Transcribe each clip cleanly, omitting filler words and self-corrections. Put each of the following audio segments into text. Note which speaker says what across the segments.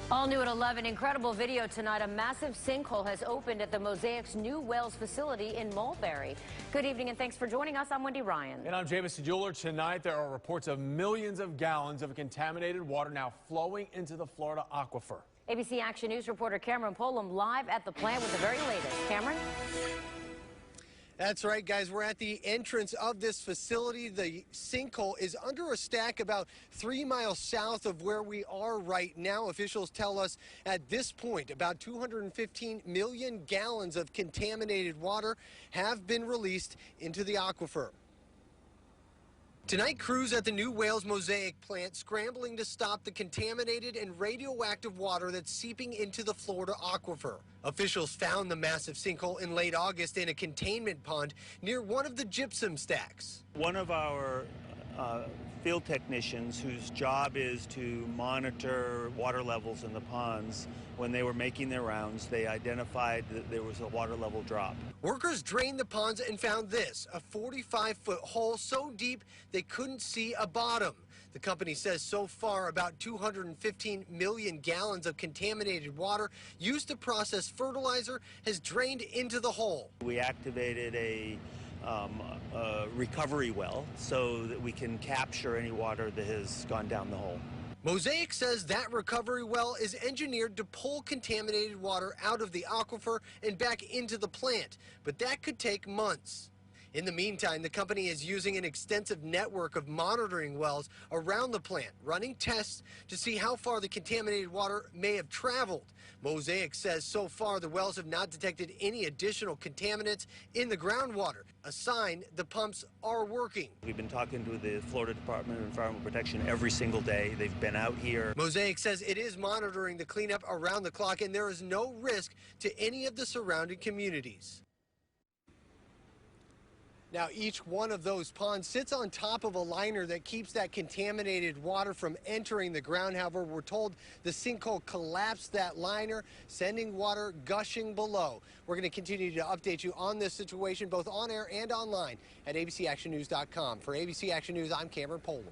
Speaker 1: All new at 11, incredible video tonight. A massive sinkhole has opened at the Mosaic's new Wales facility in Mulberry. Good evening and thanks for joining us. I'm Wendy Ryan.
Speaker 2: And I'm Jamison Jeweler. Tonight there are reports of millions of gallons of contaminated water now flowing into the Florida Aquifer. ABC
Speaker 1: Action News reporter Cameron Polum live at the plant with the very latest. Cameron?
Speaker 3: That's right, guys. We're at the entrance of this facility. The sinkhole is under a stack about 3 miles south of where we are right now. Officials tell us at this point about 215 million gallons of contaminated water have been released into the aquifer. Tonight, crews at the new Wales Mosaic plant scrambling to stop the contaminated and radioactive water that's seeping into the Florida aquifer. Officials found the massive sinkhole in late August in a containment pond near one of the gypsum stacks.
Speaker 4: One of our field technicians whose job is to monitor water levels in the ponds, when they were making their rounds, they identified that there was a water level drop.
Speaker 3: Workers drained the ponds and found this, a 45-foot hole so deep they couldn't see a bottom. The company says so far about 215 million gallons of contaminated water used to process fertilizer has drained into the hole.
Speaker 4: We activated a recovery well so that we can capture any water that has gone down the hole.
Speaker 3: Mosaic says that recovery well is engineered to pull contaminated water out of the aquifer and back into the plant, but that could take months. In the meantime, the company is using an extensive network of monitoring wells around the plant, running tests to see how far the contaminated water may have traveled. Mosaic says so far the wells have not detected any additional contaminants in the groundwater, a sign the pumps are working.
Speaker 4: We've been talking to the Florida Department of Environmental Protection every single day. They've been out here.
Speaker 3: Mosaic says it is monitoring the cleanup around the clock and there is no risk to any of the surrounding communities. Now, each one of those ponds sits on top of a liner that keeps that contaminated water from entering the ground. However, we're told the sinkhole collapsed that liner, sending water gushing below. We're going to continue to update you on this situation, both on air and online at abcactionnews.com. For ABC Action News, I'm Cameron Polum.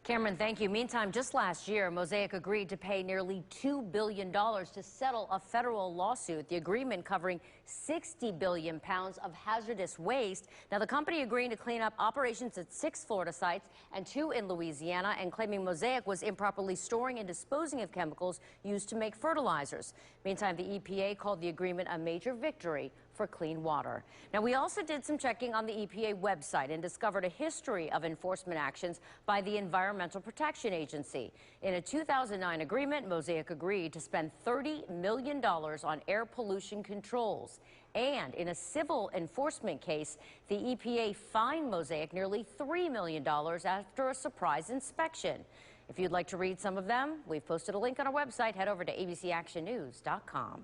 Speaker 1: Cameron, thank you. Meantime, just last year, Mosaic agreed to pay nearly $2 billion to settle a federal lawsuit, the agreement covering 60 billion pounds of hazardous waste. Now, the company agreeing to clean up operations at 6 Florida sites and 2 in Louisiana, and claiming Mosaic was improperly storing and disposing of chemicals used to make fertilizers. Meantime, the EPA called the agreement a major victory for clean water. Now, we also did some checking on the EPA website and discovered a history of enforcement actions by the Environmental Protection Agency. In a 2009 agreement, Mosaic agreed to spend $30 million on air pollution controls. And in a civil enforcement case, the EPA fined Mosaic nearly $3 million after a surprise inspection. If you'd like to read some of them, we've posted a link on our website. Head over to abcactionnews.com.